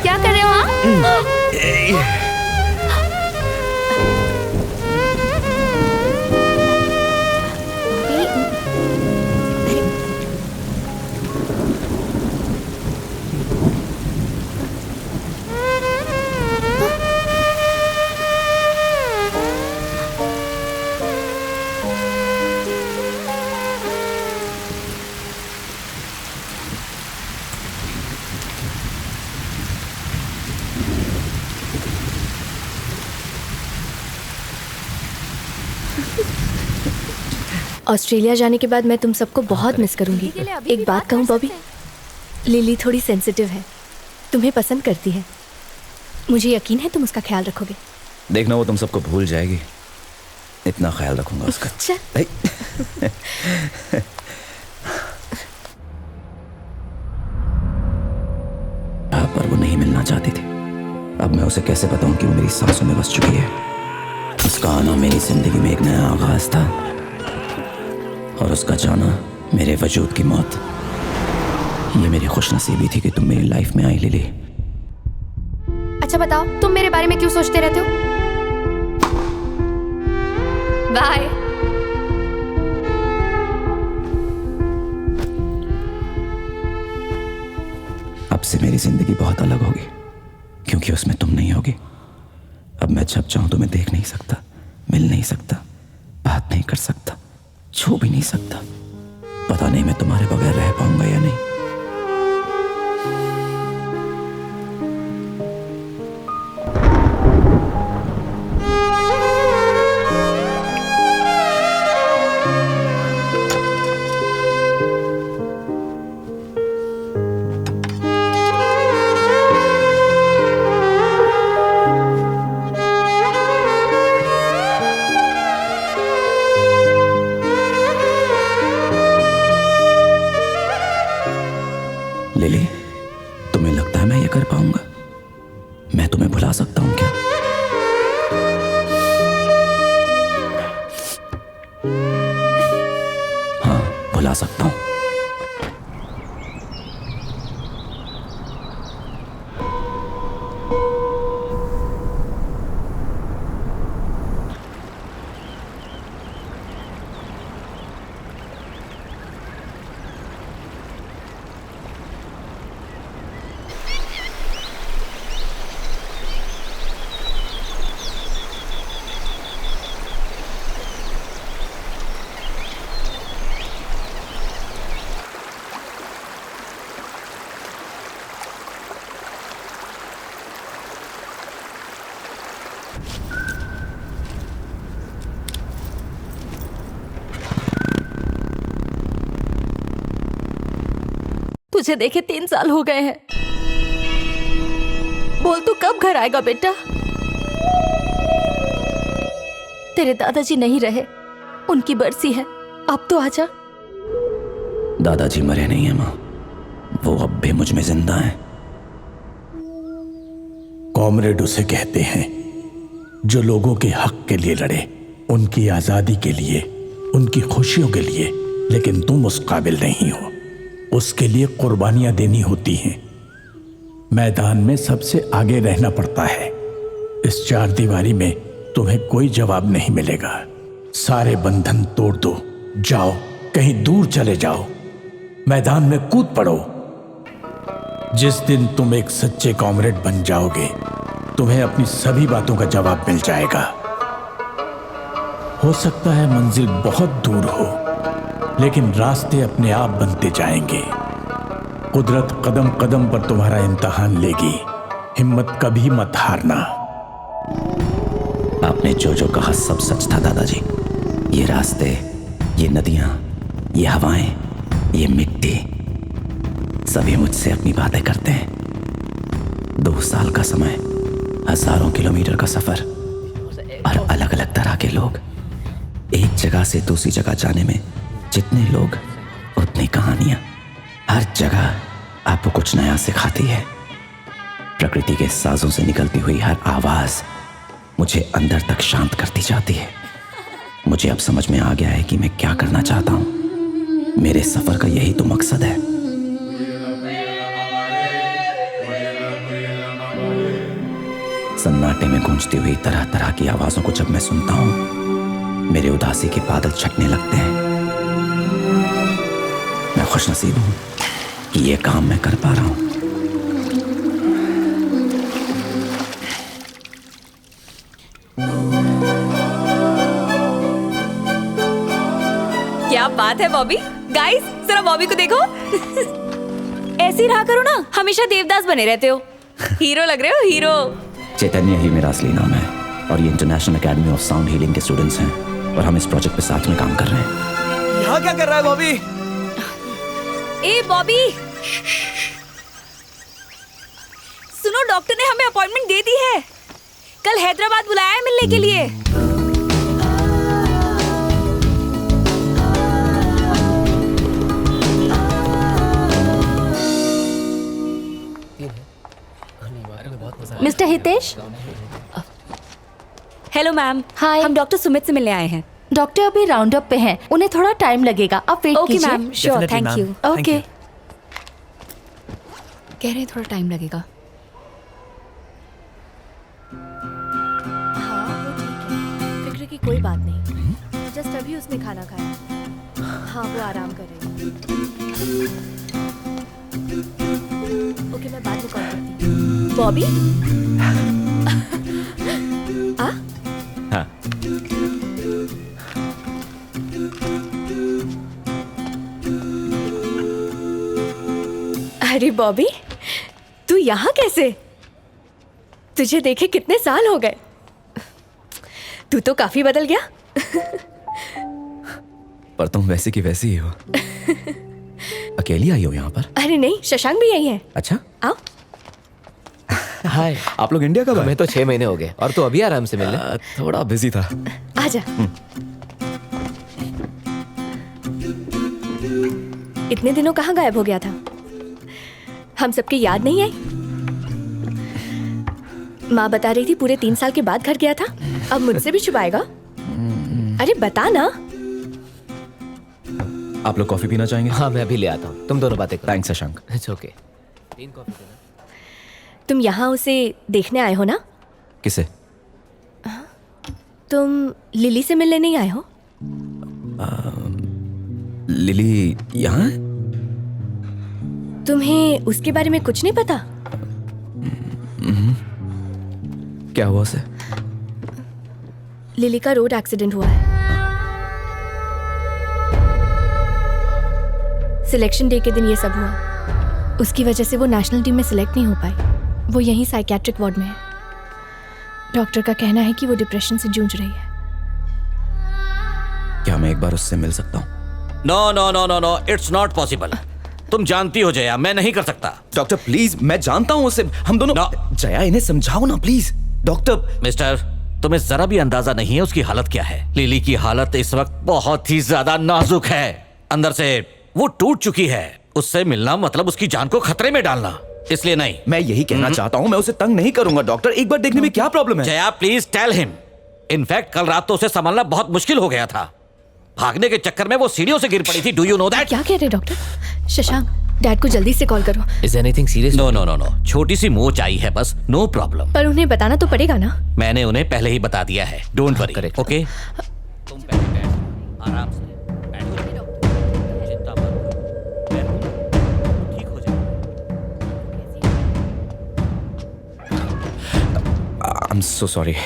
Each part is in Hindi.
क्या कर रहे हो आप? ऑस्ट्रेलिया जाने के बाद मैं तुम सबको बहुत मिस करूंगी। एक बात कहूँ बॉबी, लिली थोड़ी सेंसिटिव है, तुम्हें पसंद करती है। मुझे यकीन है तुम उसका ख्याल रखोगे। देखना वो तुम सबको भूल जाएगी, इतना ख्याल रखूंगा उसका। पर वो नहीं मिलना चाहती थी। अब मैं उसे कैसे बताऊं कि वो मेरी सांसों में बस चुकी है। उसका आना मेरी जिंदगी में एक नया आगाज था और उसका जाना मेरे वजूद की मौत। ये मेरी खुशनसीबी थी कि तुम मेरी लाइफ में आई लिली। अच्छा बताओ, तुम मेरे बारे में क्यों सोचते रहते हो? बाय। अब से मेरी जिंदगी बहुत अलग होगी क्योंकि उसमें तुम नहीं होगी। अब मैं जब चाहूं तुम्हें देख नहीं सकता, मिल नहीं सकता, बात नहीं कर सकता, छू भी नहीं सकता। पता नहीं मैं तुम्हारे बगैर रह पाऊंगा या नहीं। लिली, तुम्हें लगता है मैं ये कर पाऊंगा? मैं तुम्हें भुला सकता हूं क्या? हाँ, भुला सकता हूं। तुझे देखे 3 साल हो गए हैं। बोल तू कब घर आएगा बेटा? तेरे दादाजी नहीं रहे, उनकी बरसी है, अब तो आजा। दादाजी मरे नहीं है माँ, वो अब भी मुझ में जिंदा हैं। कॉमरेड उसे कहते हैं जो लोगों के हक के लिए लड़े, उनकी आजादी के लिए, उनकी खुशियों के लिए। लेकिन तुम उस काबिल नहीं हो। उसके लिए कुर्बानियां देनी होती हैं। मैदान में सबसे आगे रहना पड़ता है। इस 4 दीवारी में तुम्हें कोई जवाब नहीं मिलेगा। सारे बंधन तोड़ दो, जाओ कहीं दूर चले जाओ, मैदान में कूद पड़ो। जिस दिन तुम एक सच्चे कॉमरेड बन जाओगे, तुम्हें अपनी सभी बातों का जवाब मिल जाएगा। हो सकता है मंजिल बहुत दूर हो, लेकिन रास्ते अपने आप बनते जाएंगे। कुदरत कदम कदम पर तुम्हारा इम्तिहान लेगी। हिम्मत कभी मत हारना। आपने जो जो कहा सब सच था दादाजी। ये रास्ते, ये नदियां, ये हवाएं, ये मिट्टी, सभी मुझसे अपनी बातें करते हैं। 2 साल का समय, हजारों किलोमीटर का सफर और अलग अलग तरह के लोग। एक जगह से दूसरी जगह जाने में जितने लोग उतनी कहानियां। हर जगह आपको कुछ नया सिखाती है। प्रकृति के साजों से निकलती हुई हर आवाज मुझे अंदर तक शांत करती जाती है। मुझे अब समझ में आ गया है कि मैं क्या करना चाहता हूं। मेरे सफर का यही तो मकसद है। सन्नाटे में गूंजती हुई तरह तरह की आवाजों को जब मैं सुनता हूं, मेरे उदासी के बादल छटने लगते हैं। मैं खुशनसीब हूं कि यह काम मैं कर पा रहा हूं। क्या बात है बॉबी। गाइस जरा बॉबी को देखो। ऐसे ही रहा करो ना, हमेशा देवदास बने रहते हो। हीरो लग रहे हो, हीरो। चैतन्य ही मेरा असली नाम है और ये international academy of sound healing के स्टूडेंट्स हैं और हम इस प्रोजेक्ट पे साथ में काम कर रहे हैं। यहाँ क्या कर रहा है बॉबी? ए बॉबी, सुनो, डॉक्टर ने हमें अपॉइंटमेंट दे दी है। कल हैदराबाद बुलाया है मिलने के लिए। Mister Hitesh. Hello ma'am. Hi. हम डॉक्टर सुमित से मिलने आए हैं। डॉक्टर अभी राउंड अप पे हैं, उन्हें थोड़ा टाइम लगेगा, आप वेट ओके कीजिए। Ma'am, sure, Definitely, thank ma'am. You. Thank okay. you. कह रहे हैं थोड़ा टाइम लगेगा। हाँ वो ठीक है, फिक्र की कोई बात नहीं। जस्ट अभी उसने खाना खाया। हाँ वो आराम कर रही है। ओके मैं बाद में कॉल करती हूँ। बॉबी, हाँ। अरे बॉबी, तू यहाँ कैसे? तुझे देखे कितने साल हो गए। तू तो काफी बदल गया। पर तुम वैसी की वैसी ही हो। अकेली आई हो यहाँ पर? अरे नहीं, शशांक भी यही है। अच्छा, आओ। हाय। आप लोग इंडिया कब आए? हमें तो 6 महीने हो गए और तू अभी आराम से मिलने। थोड़ा बिजी था। आजा। इतने दिनों कहाँ गायब हो गया था? हम सबकी याद नहीं आई? माँ बता रही थी पूरे 3 साल के बाद घर गया था, अब मुझसे भी छुपाएगा? अरे बता ना। आप लोग कॉफी पीना चाहेंगे? हाँ मैं अभी ले आता हूँ, तुम दोनों बातें करो। Thanks Shashank. It's okay. 3 coffee देना। तुम यहाँ उसे देखने आए हो ना? किसे? तुम लिली से मिलने नहीं आए हो? लिली यहाँ है? तुम्हें उसके बारे में कुछ नहीं पता? क्या हुआ उसे? लिली का रोड एक्सीडेंट हुआ है। सिलेक्शन डे के दिन ये सब हुआ। उसकी वजह से वो नेशनल टीम में सिलेक्ट नहीं हो पाई। वो यहीं साइकियाट्रिक वार्ड में है। डॉक्टर का कहना है कि वो डिप्रेशन से जूझ रही है। क्या मैं एक बार उससे मिल सकता हूँ? No no no no no, it's not possible. तुम जानती हो जया, मैं नहीं कर सकता। डॉक्टर प्लीज, मैं जानता हूँ उसे, हम दोनों। No. जया इन्हें समझाओ ना प्लीज। डॉक्टर। मिस्टर, तुम्हें जरा भी अंदाजा नहीं है उसकी हालत क्या है। लिली की हालत इस वक्त बहुत ही ज्यादा नाजुक है। अंदर से वो टूट चुकी है। उससे मिलना मतलब उसकी जान को खतरे में डालना, इसलिए नहीं। मैं यही कहना चाहता हूँ, मैं उसे तंग नहीं करूंगा डॉक्टर। एक बार देखने में क्या प्रॉब्लम है? Jaya please tell him. In fact कल रात तो उसे संभालना बहुत मुश्किल हो गया था। भागने के चक्कर में वो सीढ़ियों से गिर पड़ी थी। Do you know that? क्या कह रहे डॉक्टर? शशांक, डैड को जल्दी से कॉल करो। Is anything serious? No no no no, छोटी सी मोच आई है बस, नो प्रॉब्लम। पर उन्हें बताना तो पड़ेगा ना? मैंने उन्हें पहले ही बता दिया है, डोंट वरी। correct. ओके, तुम पहले बैठो, आराम से बैठो, चिंता मत करो, बैठो, ठीक हो जाएगा। I am so sorry.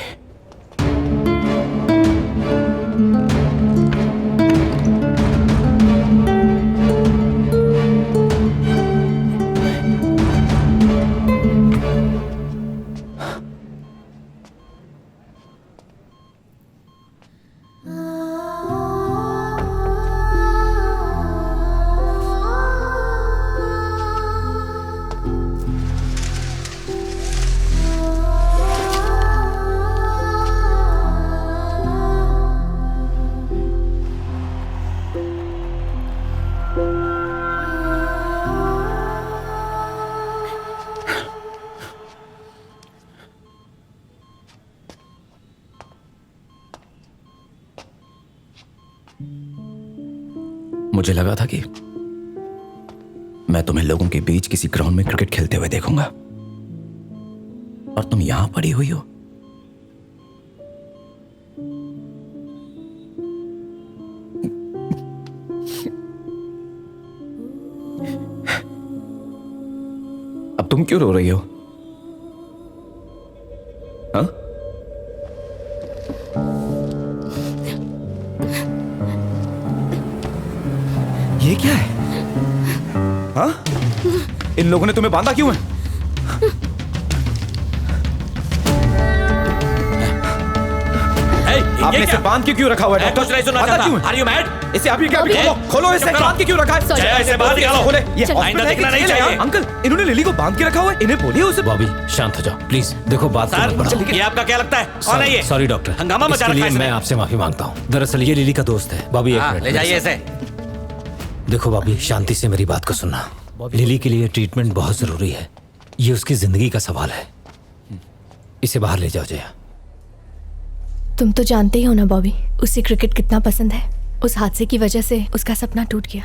मुझे लगा था कि मैं तुम्हें लोगों के बीच किसी ग्राउंड में क्रिकेट खेलते हुए देखूंगा, और तुम यहां पड़ी हुई हो। अब तुम क्यों रो रही हो? हाँ? ये क्या है? हाँ? इन लोगों ने तुम्हें बांधा क्यों है? आपने इसे बांध के क्यों रखा हुआ है? कुछ नहीं सुनना चाहता। क्यों है? Are you mad? इसे अभी क्या खोलो इसे बांध के क्यों रखा है? जया, इसे बाहर निकालो। खोले। ये चलो। हॉस्पिटल आइंदा है दिखना कि नहीं जेल है? चाहिए। अंकल, इन्होंने लिली को बांध के रखा हुआ है, इन्हें बोलिए उसे। बॉबी शांत हो जाओ प्लीज। देखो बात को मत बढ़ाओ। ये आपका क्या लगता है? कौन है ये? सॉरी डॉक्टर, हंगामा मचा इसके रखा लिए है इसने। मैं आपसे माफी मांगता हूँ। दरअसल ये लिली का दोस्त है। बॉबी एक हाँ, मिनट ले जाइए इसे। देखो बॉबी, शांति से मेरी बात को सुनना। लिली के लिए ट्रीटमेंट बहुत जरूरी है। ये उसकी जिंदगी का सवाल है। इसे बाहर ले जाओ जया। तुम तो जानते ही हो ना बॉबी, उसे क्रिकेट कितना पसंद है। उस हादसे की वजह से उसका सपना टूट गया।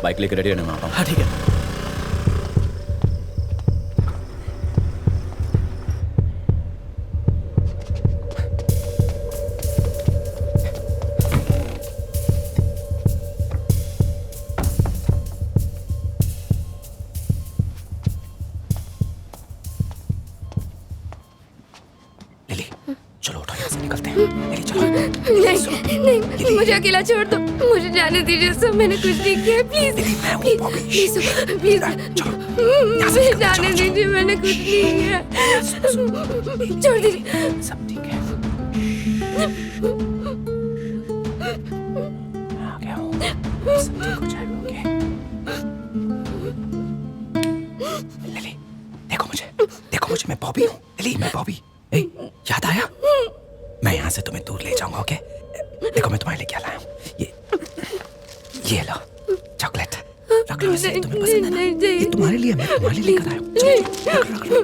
बाइक लेकर रेडी रहना, मैं आता हूं। हाँ ठीक है। लिली, चलो उठो, यहाँ से निकलते हैं। लिली चलो। नहीं, मुझे अकेला छोड़ दो। मुझे जाने दीजिए सर, मैंने कुछ नहीं किया। प्लीज प्लीज प्लीज मुझे जाने दीजिए, मैंने कुछ नहीं किया। छोड़ दीजिए। सब ठीक है। मैं आ गया हूँ। सब ठीक हो जाएगा, ओके? लिली, देखो मुझे, मैं बॉबी हूँ। लिली, मैं बॉबी। ए, याद आया? मैं यहाँ से तुम्हें दूर ले जाऊंगा, ओके? देखो मैं तुम्हारे लिए क्या लाया हूँ। ये लो चॉकलेट, रख लो इसे। तुम्हें पसंद है ना? ये तुम्हारे लिए, मैं तुम्हारे लिए लेकर आया हूँ। चलो, रख लो।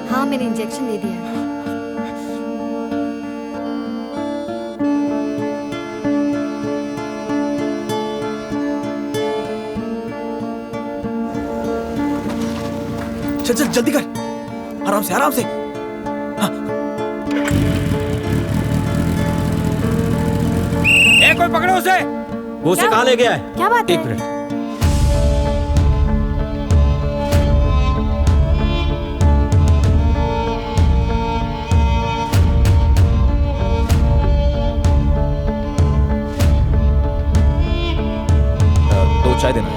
हाँ, मैंने इंजेक्शन दे दिया। चल जल्दी कर, आराम से आराम से। हाँ। कोई पकड़ो उसे। वो उसे कहाँ ले गया है? क्या बात एक है? मिनट। दो चाय देना है।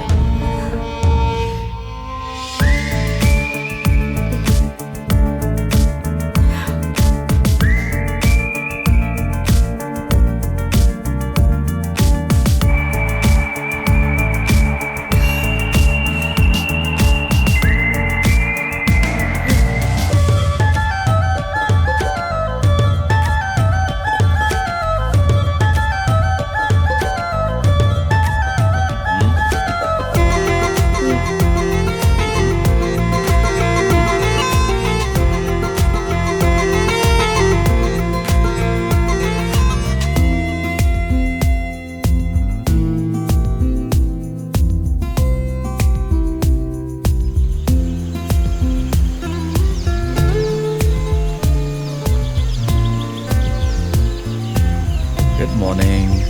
Good morning.